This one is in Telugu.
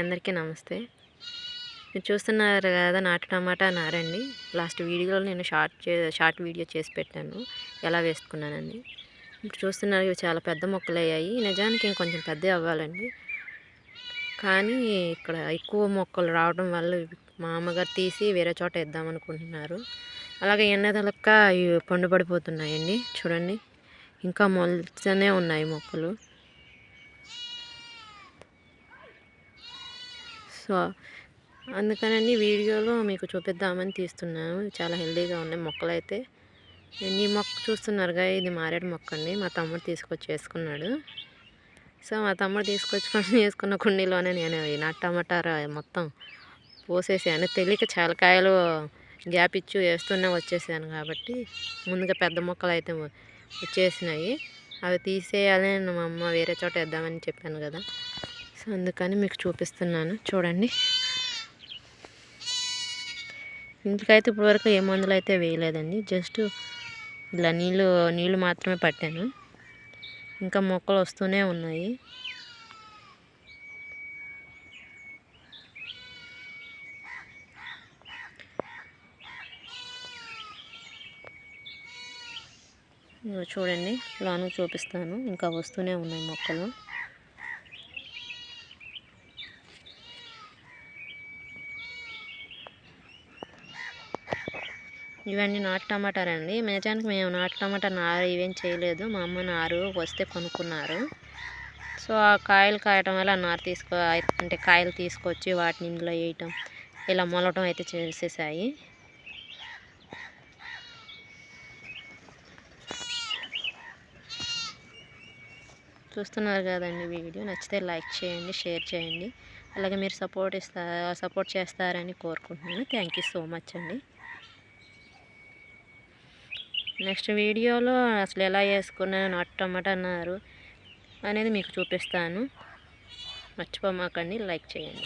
అందరికీ నమస్తే. మీరు చూస్తున్నారు కదా నాటు టమాటా నారండి. లాస్ట్ వీడియోలో నేను షార్ట్ వీడియో చేసి పెట్టాను ఎలా వేసుకున్నానని. ఇప్పుడు చూస్తున్నారు ఇవి చాలా పెద్ద మొక్కలు అయ్యాయి. నిజానికి ఇంకొంచెం పెద్దవి అవ్వాలండి, కానీ ఇక్కడ ఎక్కువ మొక్కలు రావడం వల్ల మా అమ్మగారు తీసి వేరే చోట వేద్దామనుకుంటున్నారు. అలాగే ఎండదలక్క ఇవి పండుపడిపోతున్నాయండి. చూడండి, ఇంకా మొలుస్తూనే ఉన్నాయి మొక్కలు. సో అందుకనండి వీడియోలో మీకు చూపిద్దామని తీస్తున్నాను. చాలా హెల్తీగా ఉన్నాయి మొక్కలు అయితే. ఈ మొక్క చూస్తున్నారుగా, ఇది మారేడు మొక్క అండి. మా తమ్ముడు తీసుకొచ్చి వేసుకున్నాడు. సో మా తమ్ముడు తీసుకొచ్చుకొని వేసుకున్న కుండీలోనే నేను ఈ నాటు టమాటా మొత్తం పోసేసాను. తెలియక చాలా కాయలు గ్యాప్ ఇచ్చి వేస్తూనే వచ్చేసాను కాబట్టి ముందుగా పెద్ద మొక్కలు అయితే వచ్చేసినాయి. అవి తీసేయాలని మా అమ్మ వేరే చోట వేద్దామని చెప్పాను కదా. సో అందుకని మీకు చూపిస్తున్నాను, చూడండి. ఇంటికైతే ఇప్పటివరకు ఏ మందులు అయితే వేయలేదండి, జస్ట్ ఇలా నీళ్ళు మాత్రమే పట్టాను. ఇంకా మొక్కలు వస్తూనే ఉన్నాయి. చూడండి, లోను చూపిస్తాను. ఇంకా వస్తూనే ఉన్నాయి మొక్కలు. ఇవన్నీ నాటు టమాటాలండి. నిజానికి మేము నాటు టమాటా నారు ఇవేం చేయలేదు. మా అమ్మ నారు వస్తే కొనుక్కున్నారు. సో ఆ కాయలు కాయటం వల్ల నారు అంటే కాయలు తీసుకొచ్చి వాటిని ఇందులో వేయటం, ఇలా మొలవటం అయితే చేసేసాయి. చూస్తున్నారు కదండి వీడియో. నచ్చితే లైక్ చేయండి, షేర్ చేయండి. అలాగే మీరు సపోర్ట్ చేస్తారని కోరుకుంటున్నాను. థ్యాంక్ యూ సో మచ్ అండి. నెక్స్ట్ వీడియోలో అసలు ఎలా వేసుకున్నాను నాటు టమాటా నారు అనేది మీకు చూపిస్తాను. మర్చిపోమాకండి, లైక్ చేయండి.